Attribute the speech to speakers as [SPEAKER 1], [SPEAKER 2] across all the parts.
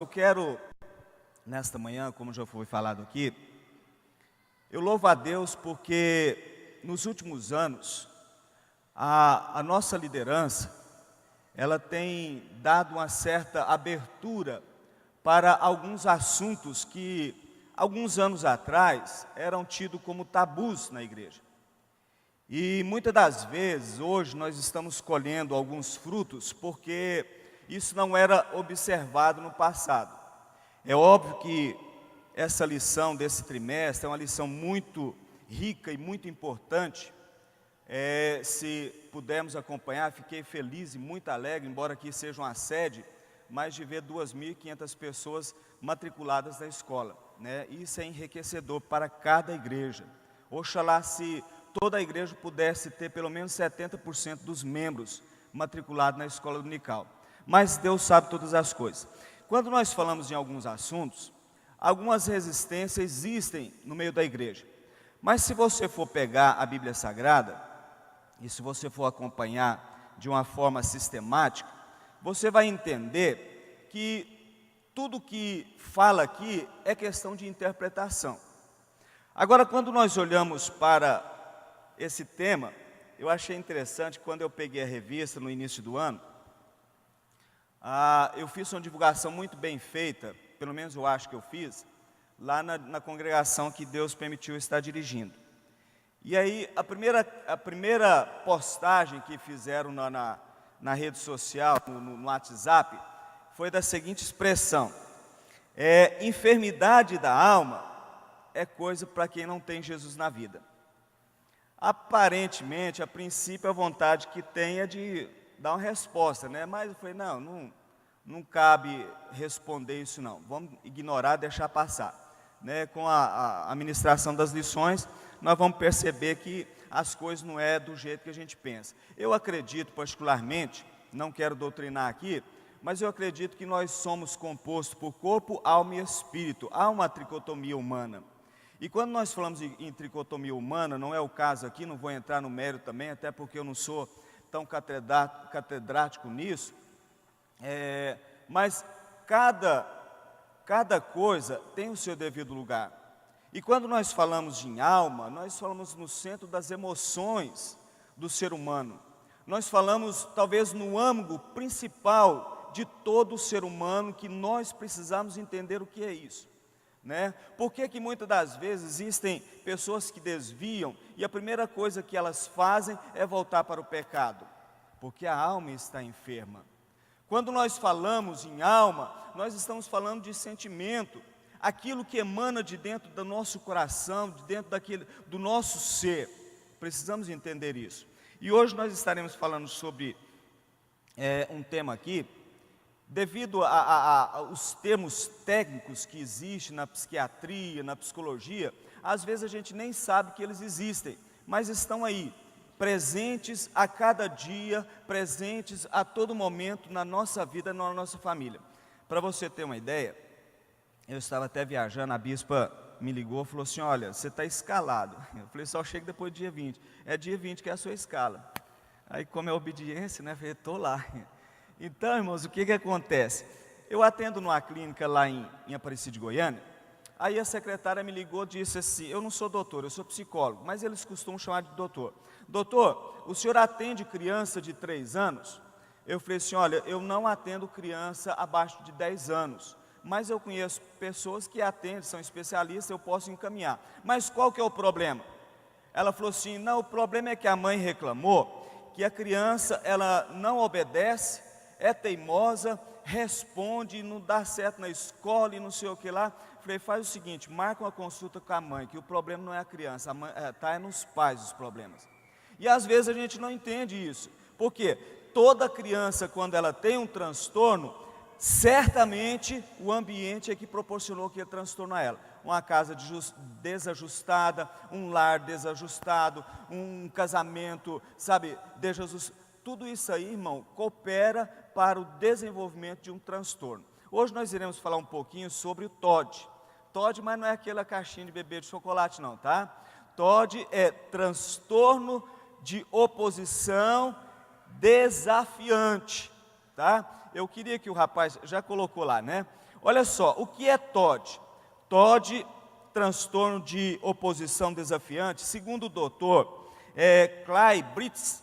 [SPEAKER 1] Eu quero, nesta manhã, como já foi falado aqui, eu louvo a Deus porque nos últimos anos, a nossa liderança, ela tem dado uma certa abertura para alguns assuntos que, alguns anos atrás, eram tidos como tabus na igreja. E muitas das vezes, hoje, nós estamos colhendo alguns frutos porque isso não era observado no passado. É óbvio que essa lição desse trimestre é uma lição muito rica e muito importante. Se pudermos acompanhar, fiquei feliz e muito alegre, embora aqui seja uma sede, mas de ver 2.500 pessoas matriculadas na escola, né? Isso é enriquecedor para cada igreja. Oxalá se toda a igreja pudesse ter pelo menos 70% dos membros matriculados na escola dominical. Mas Deus sabe todas as coisas. Quando nós falamos em alguns assuntos, algumas resistências existem no meio da igreja. Mas se você for pegar a Bíblia Sagrada, e se você for acompanhar de uma forma sistemática, você vai entender que tudo que fala aqui é questão de interpretação. Agora, quando nós olhamos para esse tema, eu achei interessante, quando eu peguei a revista no início do ano, eu fiz uma divulgação muito bem feita, pelo menos eu acho que eu fiz, lá na congregação que Deus permitiu estar dirigindo. E aí, a primeira postagem que fizeram na rede social, no WhatsApp, foi da seguinte expressão: enfermidade da alma é coisa para quem não tem Jesus na vida. Aparentemente, a princípio, a vontade que tem é de dar uma resposta, né? Mas eu falei, não cabe responder isso não, vamos ignorar, deixar passar, né? Com a administração das lições, nós vamos perceber que as coisas não é do jeito que a gente pensa. Eu acredito particularmente, não quero doutrinar aqui, mas eu acredito que nós somos compostos por corpo, alma e espírito. Há uma tricotomia humana. E quando nós falamos em tricotomia humana, não é o caso aqui, não vou entrar no mérito também, até porque eu não sou tão catedrático nisso, mas cada coisa tem o seu devido lugar. E quando nós falamos em alma, nós falamos no centro das emoções do ser humano. Nós falamos talvez no âmago principal de todo o ser humano, que nós precisamos entender o que é isso, né? Por que muitas das vezes existem pessoas que desviam e a primeira coisa que elas fazem é voltar para o pecado? Porque a alma está enferma. Quando nós falamos em alma, nós estamos falando de sentimento, aquilo que emana de dentro do nosso coração, de dentro do nosso ser. Precisamos entender isso. E hoje nós estaremos falando sobre um tema aqui, devido aos termos técnicos que existem na psiquiatria, na psicologia, às vezes a gente nem sabe que eles existem, mas estão aí, presentes a cada dia, presentes a todo momento na nossa vida, na nossa família. Para você ter uma ideia, eu estava até viajando, a bispa me ligou e falou assim, olha, você está escalado. Eu falei, só chega depois do dia 20. É dia 20 que é a sua escala. Aí, como é obediência, né, eu falei, estou lá. Então, irmãos, o que acontece? Eu atendo numa clínica lá em Aparecida de Goiânia, aí a secretária me ligou e disse assim, eu não sou doutor, eu sou psicólogo, mas eles costumam chamar de doutor. Doutor, o senhor atende criança de 3 anos? Eu falei assim, olha, eu não atendo criança abaixo de 10 anos, mas eu conheço pessoas que atendem, são especialistas, eu posso encaminhar. Mas qual que é o problema? Ela falou assim, não, o problema é que a mãe reclamou que a criança, ela não obedece, é teimosa, responde, não dá certo na escola e não sei o que lá. Falei, faz o seguinte, marca uma consulta com a mãe, que o problema não é a criança, está nos pais os problemas. E às vezes a gente não entende isso. Por quê? Toda criança, quando ela tem um transtorno, certamente o ambiente é que proporcionou aquele transtorno a ela. Uma casa desajustada, um lar desajustado, um casamento, desajustado. Tudo isso aí, irmão, coopera para o desenvolvimento de um transtorno. Hoje nós iremos falar um pouquinho sobre o TOD. TOD, mas não é aquela caixinha de bebê de chocolate não, tá? TOD é transtorno de oposição desafiante, tá? Eu queria que o rapaz, já colocou lá, né? Olha só, o que é TOD? TOD, transtorno de oposição desafiante, segundo o doutor Clay Britz,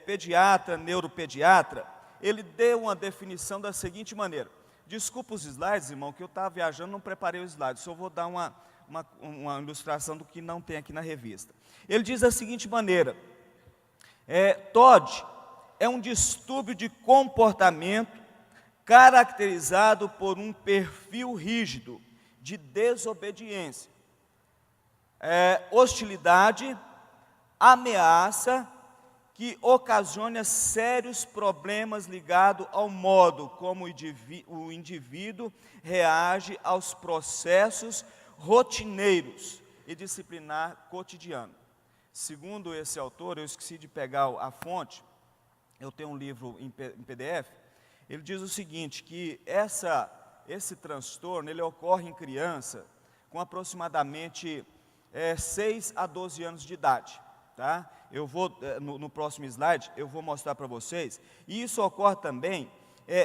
[SPEAKER 1] pediatra, neuropediatra, ele deu uma definição da seguinte maneira. Desculpa os slides, irmão, que eu estava viajando, não preparei os slides, só vou dar uma ilustração do que não tem aqui na revista. Ele diz da seguinte maneira, TOD é um distúrbio de comportamento caracterizado por um perfil rígido de desobediência, hostilidade, ameaça, que ocasiona sérios problemas ligados ao modo como o indivíduo reage aos processos rotineiros e disciplinar cotidiano. Segundo esse autor, eu esqueci de pegar a fonte, eu tenho um livro em PDF, ele diz o seguinte, que esse transtorno, ele ocorre em criança com aproximadamente 6 a 12 anos de idade, tá? Eu vou, no próximo slide, eu vou mostrar para vocês, e isso ocorre também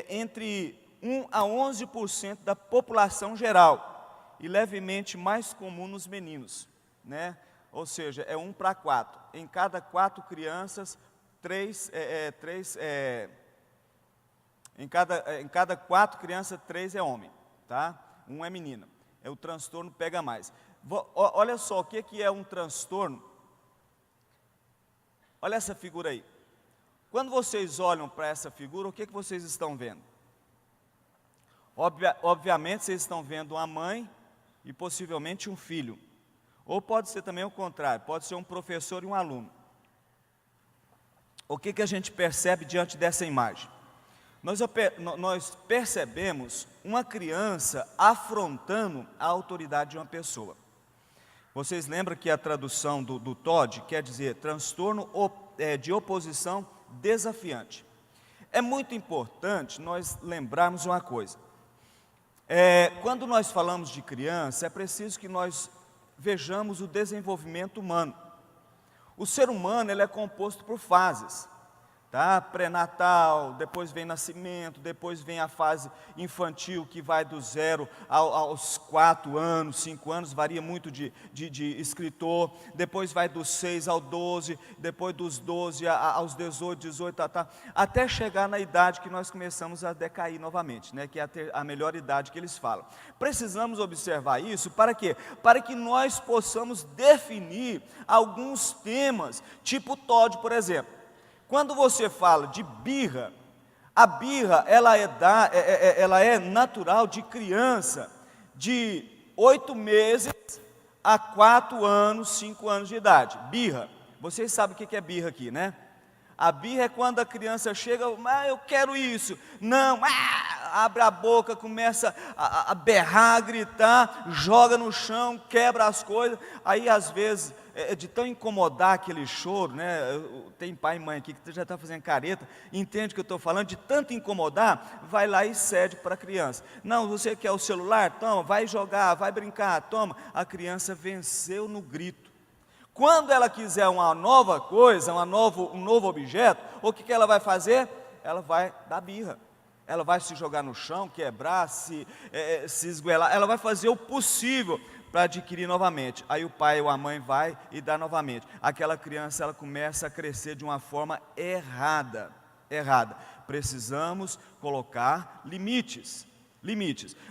[SPEAKER 1] entre 1 a 11% da população geral, e levemente mais comum nos meninos, né? Ou seja, é 1 para 4, em cada 4 crianças, em cada 4 crianças, 3 é homem, tá? 1 é menina. O transtorno pega mais. Olha só, o que é um transtorno? Olha essa figura aí. Quando vocês olham para essa figura, o que vocês estão vendo? Obviamente, vocês estão vendo uma mãe e possivelmente um filho. Ou pode ser também o contrário, pode ser um professor e um aluno. O que a gente percebe diante dessa imagem? Nós percebemos uma criança afrontando a autoridade de uma pessoa. Vocês lembram que a tradução do TOD quer dizer transtorno de oposição desafiante. É muito importante nós lembrarmos uma coisa. Quando nós falamos de criança, é preciso que nós vejamos o desenvolvimento humano. O ser humano, ele é composto por fases, tá? Pré-natal, depois vem nascimento, depois vem a fase infantil, que vai do 0 aos 4 anos, 5 anos, varia muito de escritor, depois vai dos 6 ao 12, depois dos 12 aos 18, 18, até chegar na idade que nós começamos a decair novamente, né? Que é a melhor idade que eles falam. Precisamos observar isso para quê? Para que nós possamos definir alguns temas, tipo TOD, por exemplo. Quando você fala de birra, a birra ela é natural de criança de 8 meses a 4 anos, 5 anos de idade. Birra, vocês sabem o que é birra aqui, né? A birra é quando a criança chega, eu quero isso, não, abre a boca, começa a berrar, a gritar, joga no chão, quebra as coisas, aí às vezes, de tão incomodar aquele choro, né? Tem pai e mãe aqui que já está fazendo careta, entende o que eu estou falando, de tanto incomodar, vai lá e cede para a criança. Não, você quer o celular? Toma, vai jogar, vai brincar, toma. A criança venceu no grito. Quando ela quiser uma nova coisa, um novo objeto, o que ela vai fazer? Ela vai dar birra. Ela vai se jogar no chão, quebrar, se esguelar. Ela vai fazer o possível para adquirir novamente. Aí o pai ou a mãe vai e dá novamente. Aquela criança, ela começa a crescer de uma forma errada. Precisamos colocar limites.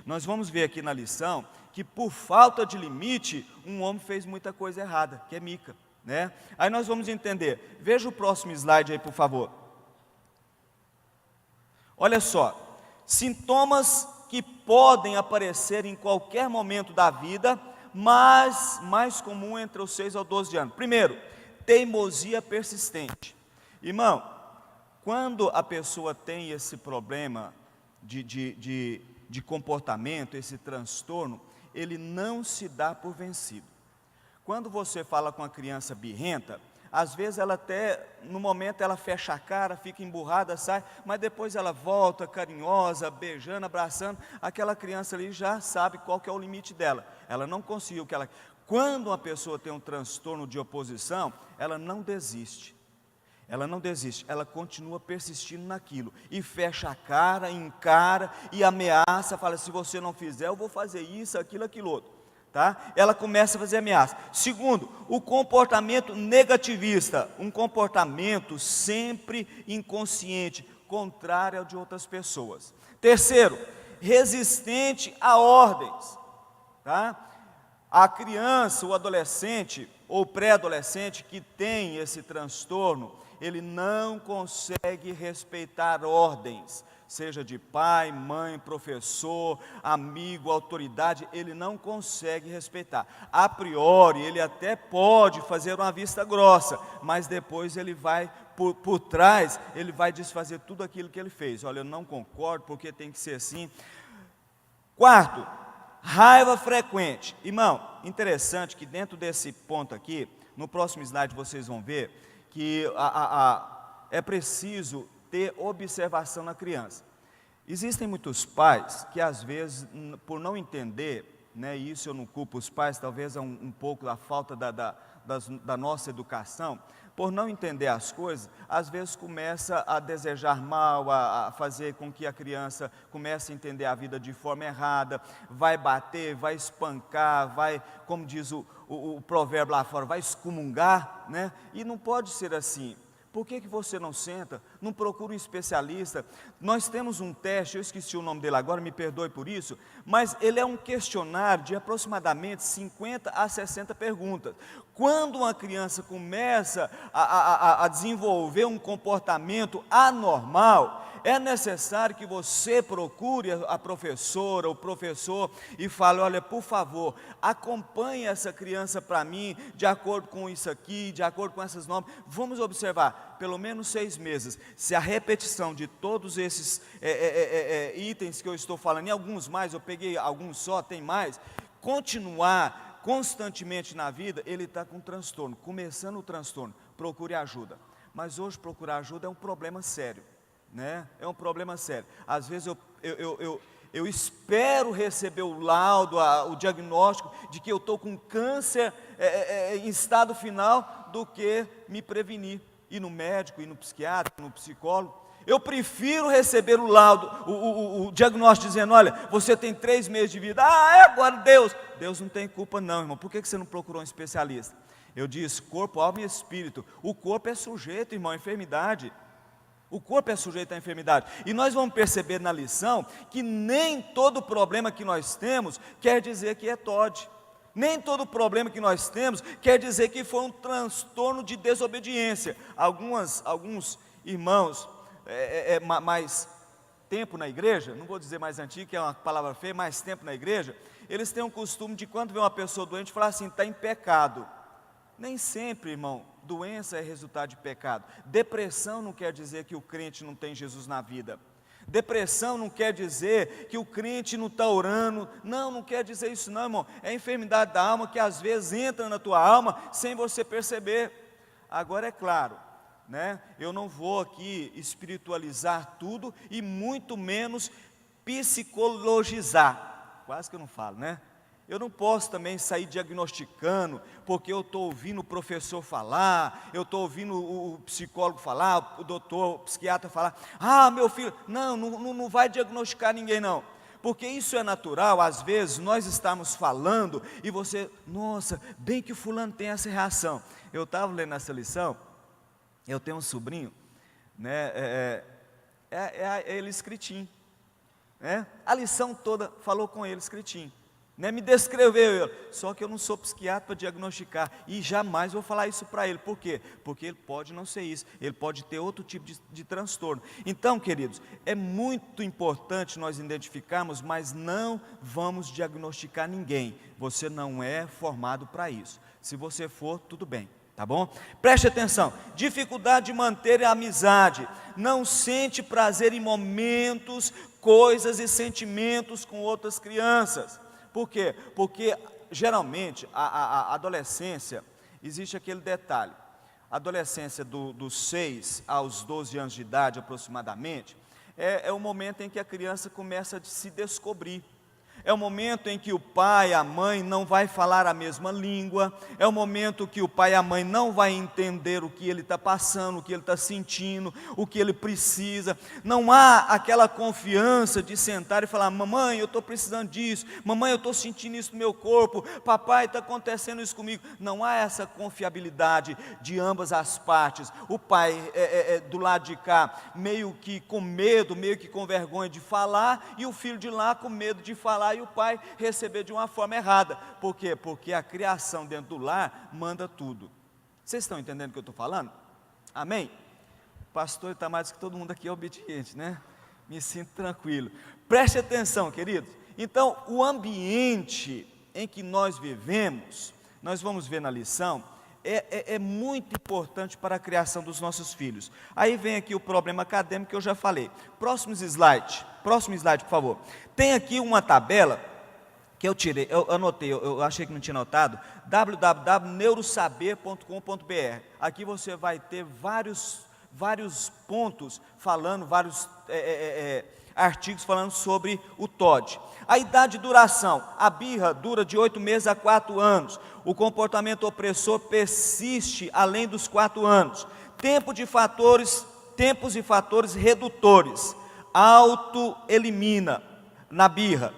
[SPEAKER 1] Nós vamos ver aqui na lição que por falta de limite, um homem fez muita coisa errada, que é Mica, né? Aí nós vamos entender. Veja o próximo slide aí, por favor. Olha só, sintomas que podem aparecer em qualquer momento da vida, mas mais comum entre os 6 aos 12 anos. Primeiro, teimosia persistente. Irmão, quando a pessoa tem esse problema de comportamento, esse transtorno, ele não se dá por vencido. Quando você fala com a criança birrenta, às vezes ela até, no momento ela fecha a cara, fica emburrada, sai, mas depois ela volta carinhosa, beijando, abraçando, aquela criança ali já sabe qual que é o limite dela, ela não conseguiu o que ela... Quando uma pessoa tem um transtorno de oposição, ela não desiste, Ela não desiste, ela continua persistindo naquilo, e fecha a cara, encara, e ameaça, fala, se você não fizer, eu vou fazer isso, aquilo outro, tá? Ela começa a fazer ameaça. Segundo, o comportamento negativista, um comportamento sempre inconsciente, contrário ao de outras pessoas. Terceiro, resistente a ordens, tá? A criança, o adolescente ou pré-adolescente que tem esse transtorno, ele não consegue respeitar ordens, seja de pai, mãe, professor, amigo, autoridade, ele não consegue respeitar. A priori, ele até pode fazer uma vista grossa, mas depois ele vai, por trás, ele vai desfazer tudo aquilo que ele fez. Olha, eu não concordo, porque tem que ser assim. Quarto, raiva frequente. Irmão, interessante que dentro desse ponto aqui, no próximo slide vocês vão ver, que é preciso ter observação na criança. Existem muitos pais que às vezes, por não entender, né, isso eu não culpo os pais, talvez é um pouco da falta da nossa educação, por não entender as coisas, às vezes começa a desejar mal, a fazer com que a criança comece a entender a vida de forma errada, vai bater, vai espancar, vai, como diz o provérbio lá fora, vai excomungar, né? E não pode ser assim. Por que você não senta, não procura um especialista? Nós temos um teste, eu esqueci o nome dele agora, me perdoe por isso, mas ele é um questionário de aproximadamente 50 a 60 perguntas. Quando uma criança começa a desenvolver um comportamento anormal, é necessário que você procure a professora, o professor, e fale, olha, por favor, acompanhe essa criança para mim, de acordo com isso aqui, de acordo com essas normas, vamos observar, pelo menos 6 meses, se a repetição de todos esses itens que eu estou falando, e alguns mais, eu peguei alguns só, tem mais, continuar constantemente na vida, ele está com transtorno, começando o transtorno, procure ajuda. Mas hoje procurar ajuda é um problema sério, né? É um problema sério. Às vezes eu espero receber o laudo, o diagnóstico de que eu estou com câncer em estado final, do que me prevenir, ir no médico, ir no psiquiatra, no psicólogo. Eu prefiro receber o laudo, o diagnóstico dizendo, olha, você tem 3 meses de vida. Agora Deus não tem culpa não, irmão. Por que você não procurou um especialista? Eu disse, corpo, alma e espírito. O corpo é sujeito, irmão, à enfermidade. O corpo é sujeito à enfermidade. E nós vamos perceber na lição que nem todo problema que nós temos quer dizer que é TOD. Nem todo problema que nós temos quer dizer que foi um transtorno de desobediência. Alguns irmãos, mais tempo na igreja, não vou dizer mais antigo, que é uma palavra feia, mais tempo na igreja, eles têm um costume de, quando vê uma pessoa doente, falar assim, está em pecado. Nem sempre, irmão, doença é resultado de pecado. Depressão não quer dizer que o crente não tem Jesus na vida. Depressão não quer dizer que o crente não está orando. Não quer dizer isso não, irmão. É a enfermidade da alma que às vezes entra na tua alma sem você perceber. Agora é claro, né? Eu não vou aqui espiritualizar tudo e muito menos psicologizar. Quase que eu não falo, né? Eu não posso também sair diagnosticando, porque eu estou ouvindo o professor falar, eu estou ouvindo o psicólogo falar, o doutor, o psiquiatra falar, meu filho, não vai diagnosticar ninguém não, porque isso é natural. Às vezes nós estamos falando e você, nossa, bem que o fulano tem essa reação. Eu estava lendo essa lição, eu tenho um sobrinho, né, ele escritinho, né? A lição toda falou com ele escritinho. Né, me descreveu ele, só que eu não sou psiquiatra para diagnosticar, e jamais vou falar isso para ele. Por quê? Porque ele pode não ser isso, ele pode ter outro tipo de transtorno. Então, queridos, é muito importante nós identificarmos, mas não vamos diagnosticar ninguém. Você não é formado para isso. Se você for, tudo bem, tá bom? Preste atenção, dificuldade de manter a amizade, não sente prazer em momentos, coisas e sentimentos com outras crianças. Por quê? Porque geralmente a adolescência, existe aquele detalhe, a adolescência dos 6 aos 12 anos de idade aproximadamente, é o momento em que a criança começa a se descobrir. É o momento em que o pai e a mãe não vai falar a mesma língua, é o momento que o pai e a mãe não vai entender o que ele está passando, o que ele está sentindo, o que ele precisa. Não há aquela confiança de sentar e falar: mamãe, eu estou precisando disso, mamãe, eu estou sentindo isso no meu corpo, papai, está acontecendo isso comigo. Não há essa confiabilidade de ambas as partes. O pai do lado de cá meio que com medo, meio que com vergonha de falar, e o filho de lá com medo de falar e o pai receber de uma forma errada. Por quê? Porque a criação dentro do lar manda tudo. Vocês estão entendendo o que eu estou falando? Amém? O pastor está mais que todo mundo aqui é obediente, né? Me sinto tranquilo. Preste atenção, queridos. Então, o ambiente em que nós vivemos, nós vamos ver na lição, é muito importante para a criação dos nossos filhos. Aí vem aqui o problema acadêmico que eu já falei. Próximo slide, por favor. Tem aqui uma tabela que eu tirei, eu anotei, eu achei que não tinha notado, www.neurosaber.com.br. Aqui você vai ter vários pontos falando, vários artigos falando sobre o TOD. A idade de duração: a birra dura de 8 meses a 4 anos. O comportamento opressor persiste além dos 4 anos. Tempos e fatores redutores: auto-elimina na birra,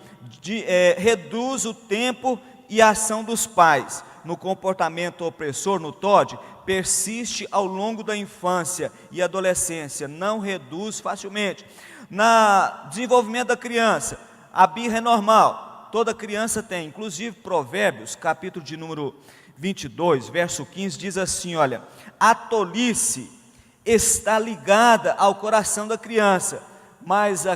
[SPEAKER 1] reduz o tempo e a ação dos pais. No comportamento opressor, no TOD, persiste ao longo da infância e adolescência, não reduz facilmente. No desenvolvimento da criança, a birra é normal, toda criança tem. Inclusive Provérbios, capítulo de número 22, verso 15, diz assim: olha, a tolice está ligada ao coração da criança, mas a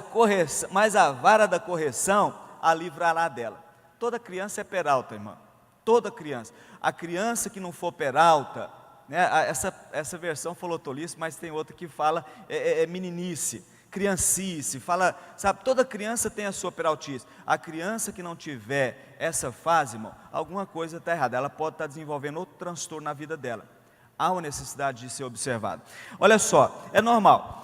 [SPEAKER 1] vara da correção a livrará dela. Toda criança é peralta, irmão. Toda criança. A criança que não for peralta, né, essa versão falou tolice, mas tem outra que fala meninice, criancice, fala, sabe, toda criança tem a sua peraltice. A criança que não tiver essa fase, irmão, alguma coisa está errada. Ela pode estar desenvolvendo outro transtorno na vida dela. Há uma necessidade de ser observado. Olha só, é normal.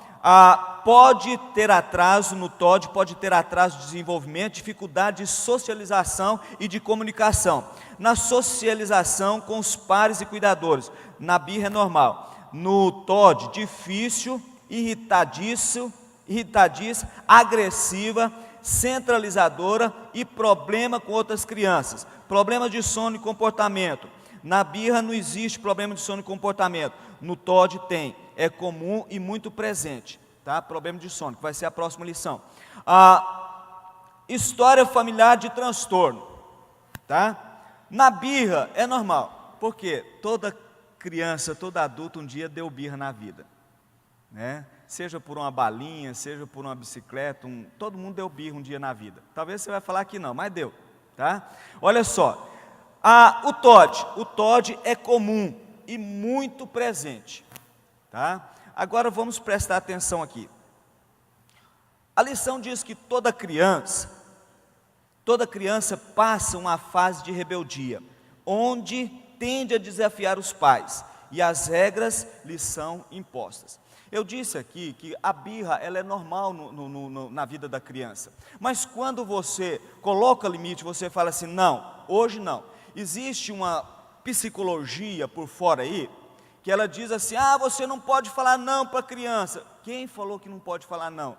[SPEAKER 1] Pode ter atraso no TOD, pode ter atraso de desenvolvimento, dificuldade de socialização e de comunicação. Na socialização com os pares e cuidadores, na birra é normal. No TOD, difícil, irritadiça, agressiva, centralizadora e problema com outras crianças. Problema de sono e comportamento. Na birra não existe problema de sono e comportamento. No TOD tem, é comum e muito presente, tá? Problema de sono, que vai ser a próxima lição. História familiar de transtorno, tá? Na birra é normal, porque toda criança, todo adulto um dia deu birra na vida, né? Seja por uma balinha, seja por uma bicicleta, todo mundo deu birra um dia na vida. Talvez você vai falar que não, mas deu, tá? Olha só, o TOD é comum e muito presente, tá? Agora vamos prestar atenção aqui. A lição diz que toda criança passa uma fase de rebeldia, onde tende a desafiar os pais, e as regras lhe são impostas. Eu disse aqui que a birra ela é normal na vida da criança, mas quando você coloca limite, você fala assim: não, hoje não. Existe uma psicologia por fora aí, que ela diz assim: você não pode falar não para a criança. Quem falou que não pode falar não?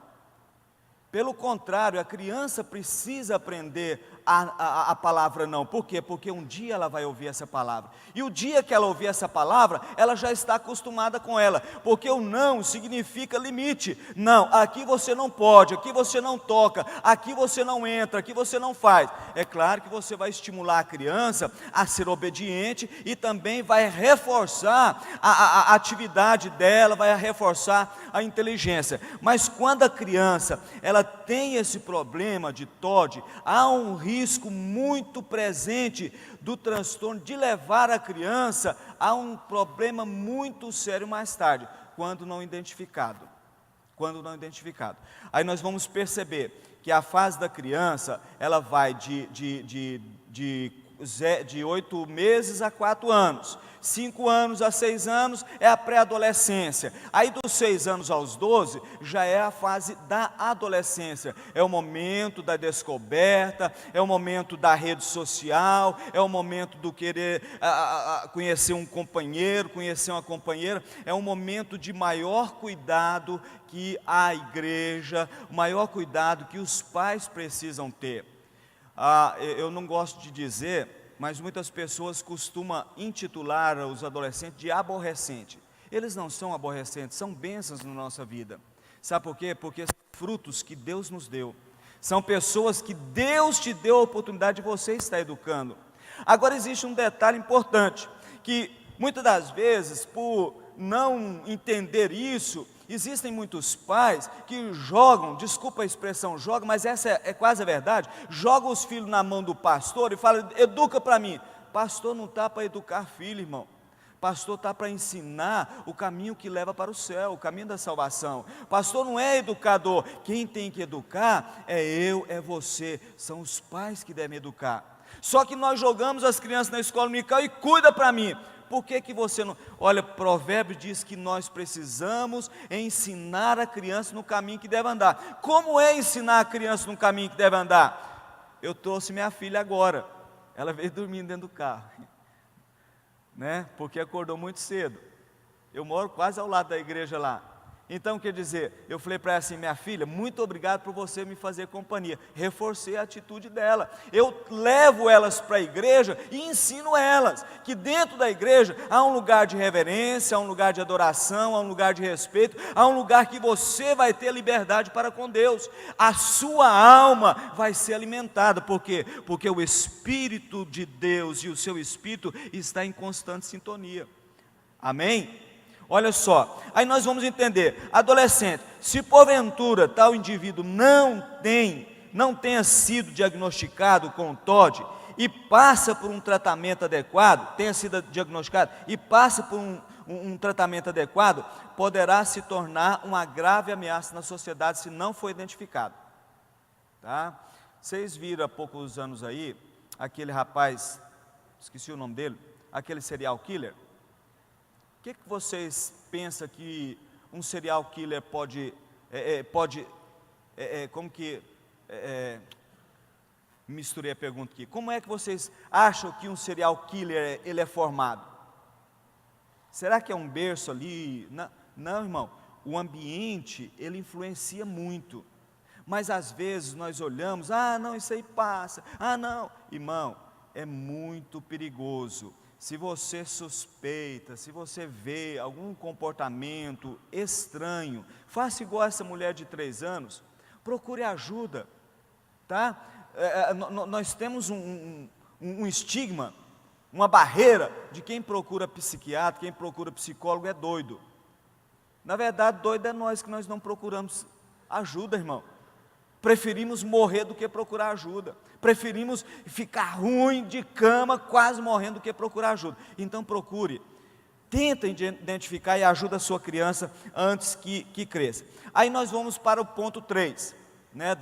[SPEAKER 1] Pelo contrário, a criança precisa aprender a palavra não. Por quê? Porque um dia ela vai ouvir essa palavra. E o dia que ela ouvir essa palavra, ela já está acostumada com ela. Porque o não significa limite. Não, aqui você não pode, aqui você não toca, aqui você não entra, aqui você não faz. É claro que você vai estimular a criança a ser obediente e também vai reforçar a atividade dela, vai reforçar a inteligência. Mas quando a criança ela tem esse problema de TOD, há um risco muito presente do transtorno de levar a criança a um problema muito sério mais tarde, quando não identificado. Aí nós vamos perceber que a fase da criança, ela vai de 8 meses a 4 anos. 5 anos a 6 anos é a pré-adolescência. Aí dos 6 anos aos 12 já é a fase da adolescência. É o momento da descoberta, é o momento da rede social, é o momento do querer conhecer um companheiro, conhecer uma companheira. É um momento de maior cuidado que a igreja, o maior cuidado que os pais precisam ter. Eu não gosto de dizer, mas muitas pessoas costumam intitular os adolescentes de aborrecente. Eles não são aborrecentes, são bênçãos na nossa vida. Sabe por quê? Porque são frutos que Deus nos deu. São pessoas que Deus te deu a oportunidade de você estar educando. Agora existe um detalhe importante, que muitas das vezes, por não entender isso, existem muitos pais que jogam, desculpa a expressão jogam, mas essa é quase a verdade, jogam os filhos na mão do pastor e falam, educa para mim. Pastor não está para educar filho, irmão. Pastor está para ensinar o caminho que leva para o céu, o caminho da salvação. Pastor não é educador, quem tem que educar é eu, é você, são os pais que devem educar. Só que nós jogamos as crianças na escola dominical e cuida para mim. Por que você não... Olha, Provérbio diz que nós precisamos ensinar a criança no caminho que deve andar. Como é ensinar a criança no caminho que deve andar? Eu trouxe minha filha agora, ela veio dormindo dentro do carro, né? Porque acordou muito cedo. Eu moro quase ao lado da igreja lá. Então, quer dizer, eu falei para ela assim, minha filha, muito obrigado por você me fazer companhia. Reforcei a atitude dela. Eu levo elas para a igreja e ensino elas que dentro da igreja há um lugar de reverência, há um lugar de adoração, há um lugar de respeito, há um lugar que você vai ter liberdade para com Deus. A sua alma vai ser alimentada. Por quê? Porque o Espírito de Deus e o seu Espírito está em constante sintonia. Amém? Olha só, aí nós vamos entender, adolescente, se porventura tal indivíduo não tenha sido diagnosticado com TOD e passa por um tratamento adequado, tenha sido diagnosticado e passa por um tratamento adequado, poderá se tornar uma grave ameaça na sociedade se não for identificado. Tá? Vocês viram há poucos anos aí, aquele rapaz, esqueci o nome dele, aquele serial killer. O que vocês pensam que um serial killer misturei a pergunta aqui. Como é que vocês acham que um serial killer ele é formado? Será que é um berço ali? Não, irmão. O ambiente, ele influencia muito. Mas às vezes nós olhamos, não, isso aí passa. Não. Irmão, é muito perigoso. Se você suspeita, se você vê algum comportamento estranho, faça igual essa mulher de 3 anos, procure ajuda, tá? Nós temos um estigma, uma barreira de quem procura psiquiatra, quem procura psicólogo é doido. Na verdade, doido é nós que nós não procuramos ajuda, irmão. Preferimos morrer do que procurar ajuda. Preferimos ficar ruim de cama, quase morrendo, do que procurar ajuda. Então procure, tenta identificar e ajuda a sua criança antes que cresça. Aí nós vamos para o ponto 3, né,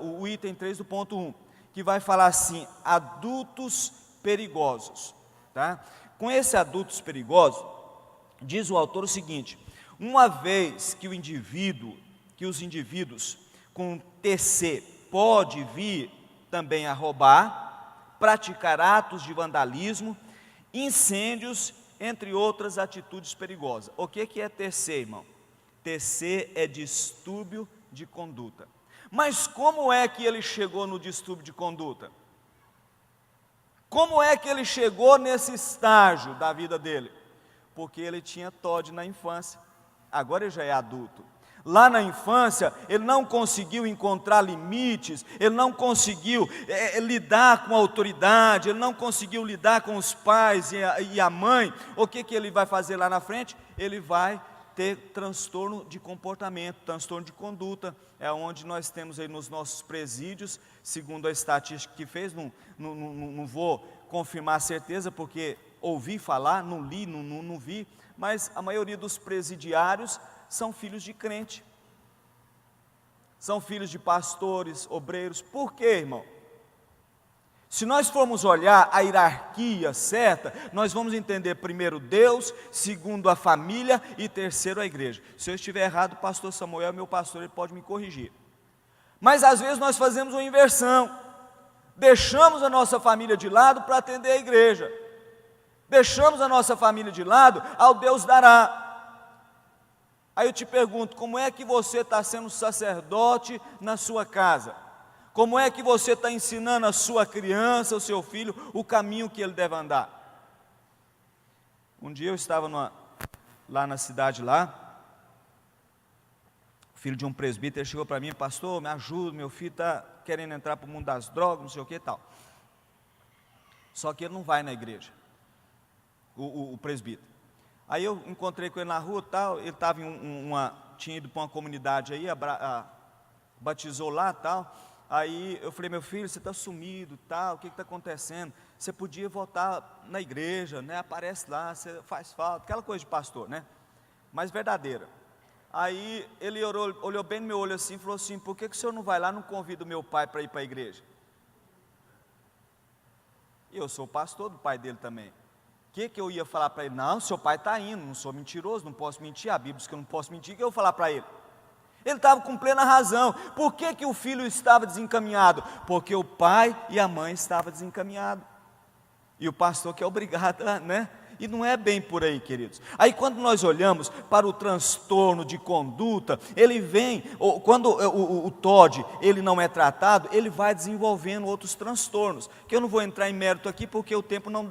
[SPEAKER 1] o item 3 do ponto 1, que vai falar assim, adultos perigosos. Tá? Com esse adultos perigosos, diz o autor o seguinte, uma vez que os indivíduos com TC pode vir também a roubar, praticar atos de vandalismo, incêndios, entre outras atitudes perigosas. O que é TC, irmão? TC é distúrbio de conduta. Mas como é que ele chegou no distúrbio de conduta? Como é que ele chegou nesse estágio da vida dele? Porque ele tinha TOD na infância, agora ele já é adulto. Lá na infância, ele não conseguiu encontrar limites, ele não conseguiu lidar com a autoridade, ele não conseguiu lidar com os pais e a mãe. O que ele vai fazer lá na frente? Ele vai ter transtorno de comportamento, transtorno de conduta. É onde nós temos aí nos nossos presídios, segundo a estatística que fez, não vou confirmar a certeza, porque ouvi falar, não li, não vi, mas a maioria dos presidiários são filhos de crente, são filhos de pastores, obreiros. Por quê, irmão? Se nós formos olhar a hierarquia certa, nós vamos entender primeiro Deus, segundo a família e terceiro a igreja. Se eu estiver errado, o pastor Samuel, meu pastor, ele pode me corrigir. Mas às vezes nós fazemos uma inversão, deixamos a nossa família de lado para atender a igreja, deixamos a nossa família de lado ao Deus dará. Aí eu te pergunto, como é que você está sendo sacerdote na sua casa? Como é que você está ensinando a sua criança, o seu filho, o caminho que ele deve andar? Um dia eu estava lá na cidade, o filho de um presbítero chegou para mim: pastor, me ajuda, meu filho está querendo entrar para o mundo das drogas, não sei o que e tal. Só que ele não vai na igreja, o presbítero. Aí eu encontrei com ele na rua, tal, ele estava tinha ido para uma comunidade aí, batizou lá, tal. Aí eu falei: meu filho, você está sumido, tal, o que está acontecendo? Você podia voltar na igreja, né? Aparece lá, você faz falta, aquela coisa de pastor, né? Mas verdadeira. Aí ele olhou bem no meu olho assim e falou assim: por que o senhor não vai lá, não convida o meu pai para ir para a igreja? E eu sou pastor do pai dele também. O que eu ia falar para ele? Não, seu pai está indo, não sou mentiroso, não posso mentir, a Bíblia diz que eu não posso mentir, o que eu vou falar para ele? Ele estava com plena razão. Por que o filho estava desencaminhado? Porque o pai e a mãe estavam desencaminhados. E o pastor que é obrigado, né? E não é bem por aí, queridos. Aí quando nós olhamos para o transtorno de conduta, ele vem, quando o TOD ele não é tratado, ele vai desenvolvendo outros transtornos, que eu não vou entrar em mérito aqui, porque o tempo não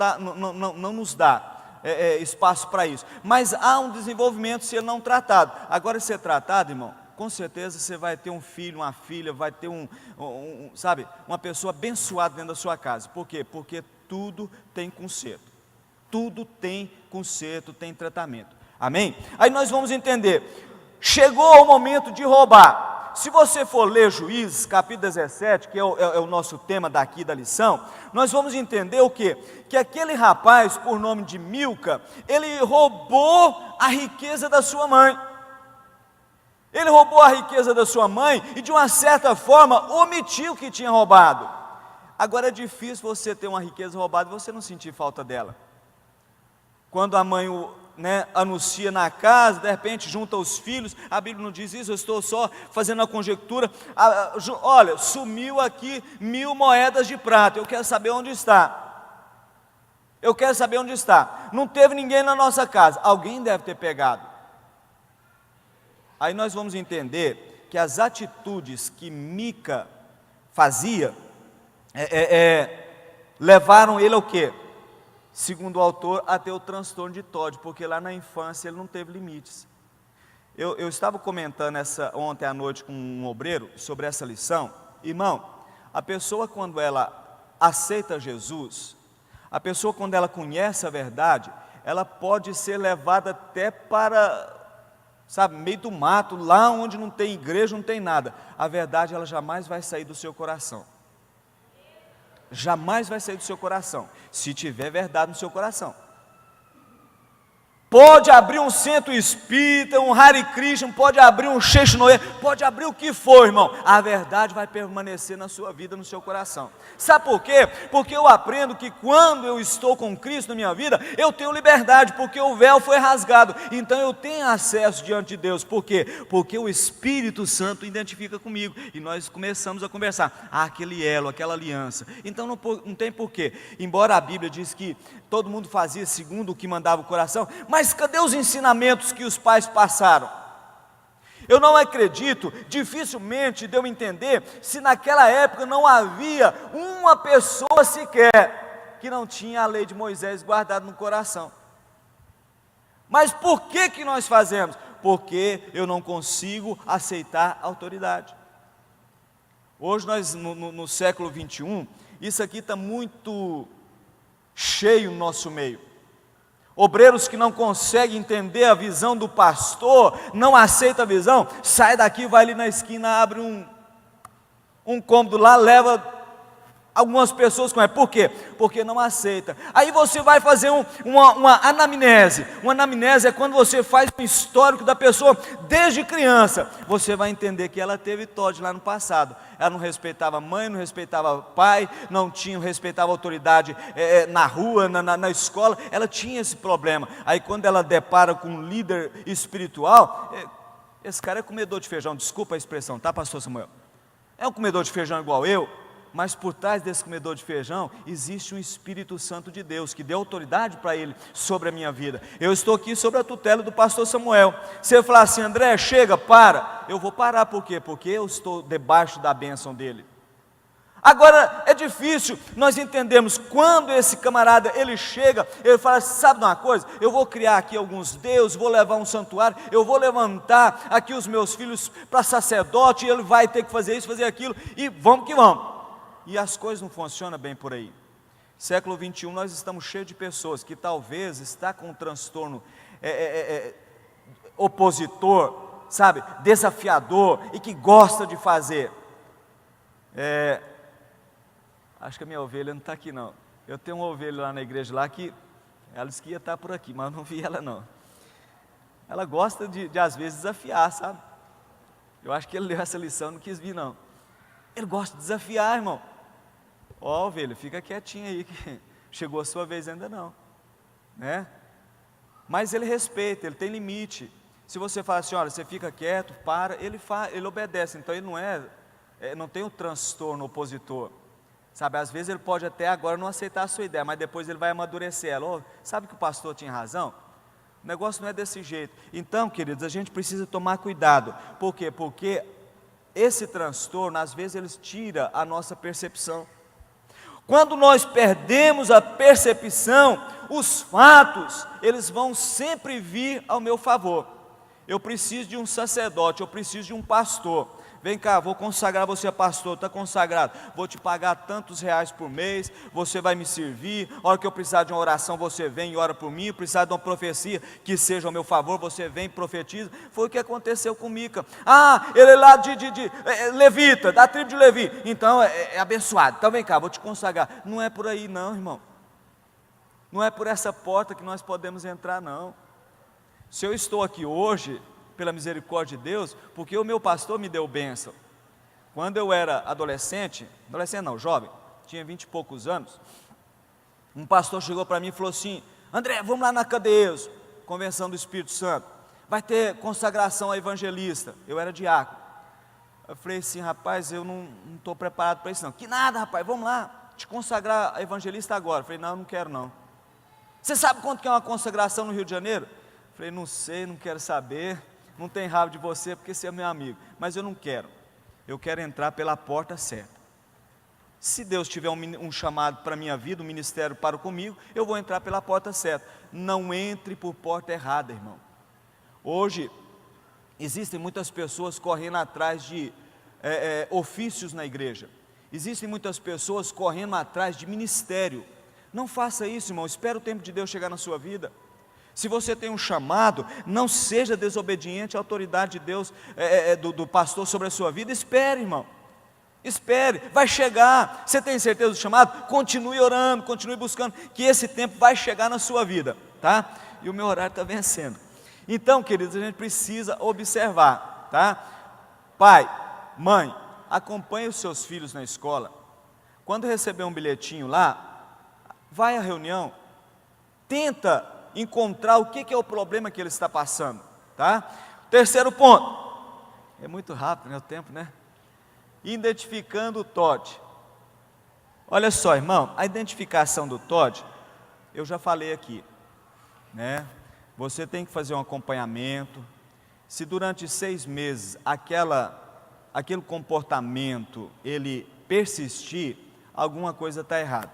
[SPEAKER 1] nos dá espaço para isso. Mas há um desenvolvimento se ele não tratado. Agora, ser tratado, irmão, com certeza você vai ter um filho, uma filha, vai ter sabe, uma pessoa abençoada dentro da sua casa. Por quê? Porque tudo tem conserto. Tudo tem conserto, tem tratamento. Amém? Aí nós vamos entender. Chegou o momento de roubar. Se você for ler Juízes, capítulo 17, que é o nosso tema daqui da lição, nós vamos entender o quê? Que aquele rapaz, por nome de Milca, ele roubou a riqueza da sua mãe. Ele roubou a riqueza da sua mãe e, de uma certa forma, omitiu que tinha roubado. Agora é difícil você ter uma riqueza roubada e você não sentir falta dela. Quando a mãe anuncia na casa, de repente junta os filhos, a Bíblia não diz isso, eu estou só fazendo a conjectura. Olha, sumiu aqui 1000 moedas de prata, eu quero saber onde está. Eu quero saber onde está. Não teve ninguém na nossa casa, alguém deve ter pegado. Aí nós vamos entender que as atitudes que Mica fazia levaram ele ao quê? Segundo o autor, a ter o transtorno de TOD, porque lá na infância ele não teve limites. Eu estava comentando ontem à noite com um obreiro sobre essa lição. Irmão, a pessoa quando ela aceita Jesus, a pessoa quando ela conhece a verdade, ela pode ser levada até para, sabe, meio do mato, lá onde não tem igreja, não tem nada. A verdade, ela jamais vai sair do seu coração. Jamais vai sair do seu coração, se tiver verdade no seu coração. Pode abrir um centro espírita, um Hare Krishna, pode abrir um Sheshnoe, pode abrir o que for, irmão. A verdade vai permanecer na sua vida, no seu coração. Sabe por quê? Porque eu aprendo que quando eu estou com Cristo na minha vida, eu tenho liberdade, porque o véu foi rasgado. Então eu tenho acesso diante de Deus. Por quê? Porque o Espírito Santo identifica comigo. E nós começamos a conversar. Aquele elo, aquela aliança. Então não tem porquê. Embora a Bíblia diz que todo mundo fazia segundo o que mandava o coração, mas cadê os ensinamentos que os pais passaram? Eu não acredito, dificilmente deu a entender, se naquela época não havia uma pessoa sequer que não tinha a lei de Moisés guardada no coração. Mas por que nós fazemos? Porque eu não consigo aceitar a autoridade. Hoje nós, no século 21, isso aqui está muito cheio no nosso meio. Obreiros que não conseguem entender a visão do pastor, não aceita a visão, sai daqui, vai ali na esquina, abre um cômodo lá, leva Algumas pessoas conhecem. Por quê? Porque não aceita. Aí você vai fazer uma anamnese. Uma anamnese é quando você faz um histórico da pessoa desde criança. Você vai entender que ela teve TOD lá no passado. Ela não respeitava a mãe, não respeitava o pai, não respeitava a autoridade na rua, na escola. Ela tinha esse problema. Aí quando ela depara com um líder espiritual, esse cara é comedor de feijão. Desculpa a expressão, tá, pastor Samuel? É um comedor de feijão igual eu. Mas por trás desse comedor de feijão, existe um Espírito Santo de Deus, que deu autoridade para ele sobre a minha vida. Eu estou aqui sobre a tutela do pastor Samuel. Se eu falar assim, André, chega, para. Eu vou parar, por quê? Porque eu estou debaixo da bênção dele. Agora, é difícil nós entendermos quando esse camarada, ele chega, ele fala assim, sabe de uma coisa? Eu vou criar aqui alguns deuses, vou levar um santuário, eu vou levantar aqui os meus filhos para sacerdote, e ele vai ter que fazer isso, fazer aquilo, e vamos que vamos. E as coisas não funcionam bem por aí. Século 21, nós estamos cheios de pessoas que talvez está com um transtorno opositor, sabe, desafiador, e que gosta de fazer. Acho que a minha ovelha não está aqui não. Eu tenho uma ovelha lá na igreja lá que, ela disse que ia estar por aqui, mas eu não vi ela não. Ela gosta de às vezes desafiar, sabe? Eu acho que ele leu essa lição, não quis vir não. Ele gosta de desafiar, irmão. Ó, ovelha, fica quietinho aí, que chegou a sua vez ainda não, né? Mas ele respeita, ele tem limite. Se você fala assim, olha, você fica quieto, para, ele obedece. Então ele não tem um transtorno opositor, sabe? Às vezes ele pode até agora não aceitar a sua ideia, mas depois ele vai amadurecer ela. Oh, sabe que o pastor tinha razão? O negócio não é desse jeito. Então, queridos, a gente precisa tomar cuidado. Por quê? Porque esse transtorno, às vezes, ele tira a nossa percepção. Quando nós perdemos a percepção, os fatos, eles vão sempre vir ao meu favor. Eu preciso de um sacerdote, eu preciso de um pastor. Vem cá, vou consagrar você a pastor, está consagrado. Vou te pagar tantos reais por mês, você vai me servir. A hora que eu precisar de uma oração, você vem e ora por mim. Precisar de uma profecia que seja ao meu favor, você vem e profetiza. Foi o que aconteceu com Mica. Ah, ele é lá de levita, da tribo de Levi. Então é abençoado. Então vem cá, vou te consagrar. Não é por aí não, irmão. Não é por essa porta que nós podemos entrar não. Se eu estou aqui hoje, pela misericórdia de Deus, porque o meu pastor me deu bênção. Quando eu era adolescente não, jovem, tinha 20 e poucos anos, um pastor chegou para mim e falou assim, André, vamos lá na Cadeus, convenção do Espírito Santo, vai ter consagração a evangelista. Eu era diácono. Eu falei assim, rapaz, eu não estou preparado para isso não. Que nada, rapaz, vamos lá, te consagrar a evangelista agora. Eu falei, não quero não. Você sabe quanto que é uma consagração no Rio de Janeiro? Eu falei, não sei, não quero saber. Não tem raiva de você porque você é meu amigo, mas eu não quero. Eu quero entrar pela porta certa. Se Deus tiver um chamado para a minha vida, um ministério para comigo, eu vou entrar pela porta certa. Não entre por porta errada, irmão. Hoje, existem muitas pessoas correndo atrás de ofícios na igreja. Existem muitas pessoas correndo atrás de ministério. Não faça isso, irmão. Espera o tempo de Deus chegar na sua vida. Se você tem um chamado, não seja desobediente à autoridade de Deus, do pastor sobre a sua vida. Espere, irmão. Espere, vai chegar. Você tem certeza do chamado? Continue orando, continue buscando, que esse tempo vai chegar na sua vida, tá? E o meu horário está vencendo. Então, queridos, a gente precisa observar, tá? Pai, mãe, acompanhe os seus filhos na escola. Quando receber um bilhetinho lá, vai à reunião, tenta encontrar o que é o problema que ele está passando, tá? Terceiro ponto, é muito rápido, né, o tempo, né? Identificando o TOD. Olha só, irmão, a identificação do TOD, eu já falei aqui, né? Você tem que fazer um acompanhamento. Se durante 6 meses aquele comportamento ele persistir, alguma coisa está errada.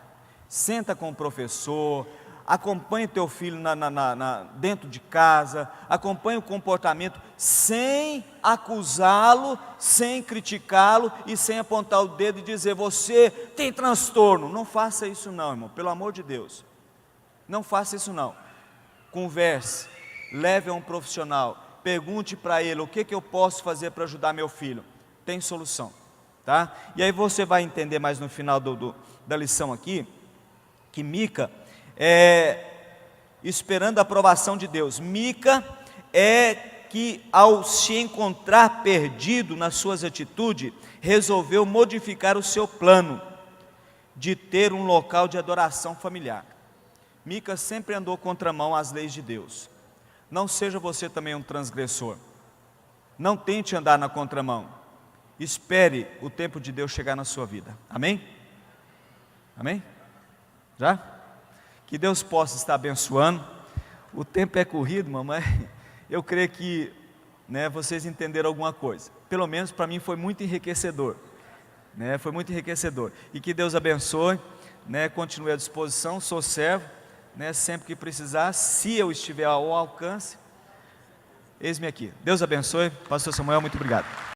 [SPEAKER 1] Senta com o professor, acompanhe teu filho dentro de casa, acompanhe o comportamento sem acusá-lo, sem criticá-lo e sem apontar o dedo e dizer, você tem transtorno. Não faça isso não, irmão, pelo amor de Deus. Não faça isso não. Converse, leve a um profissional, pergunte para ele, o que eu posso fazer para ajudar meu filho? Tem solução. tá? E aí você vai entender mais no final da lição aqui, que Mica esperando a aprovação de Deus. Mica que ao se encontrar perdido nas suas atitudes, resolveu modificar o seu plano de ter um local de adoração familiar. Mica sempre andou contramão às leis de Deus. Não seja você também um transgressor. Não tente andar na contramão. Espere o tempo de Deus chegar na sua vida. Amém? Amém? Já? Que Deus possa estar abençoando. O tempo é corrido, mamãe. Eu creio que vocês entenderam alguma coisa. Pelo menos para mim foi muito enriquecedor. Foi muito enriquecedor. E que Deus abençoe. Continue à disposição, sou servo. Sempre que precisar, se eu estiver ao alcance, eis-me aqui. Deus abençoe. Pastor Samuel, muito obrigado.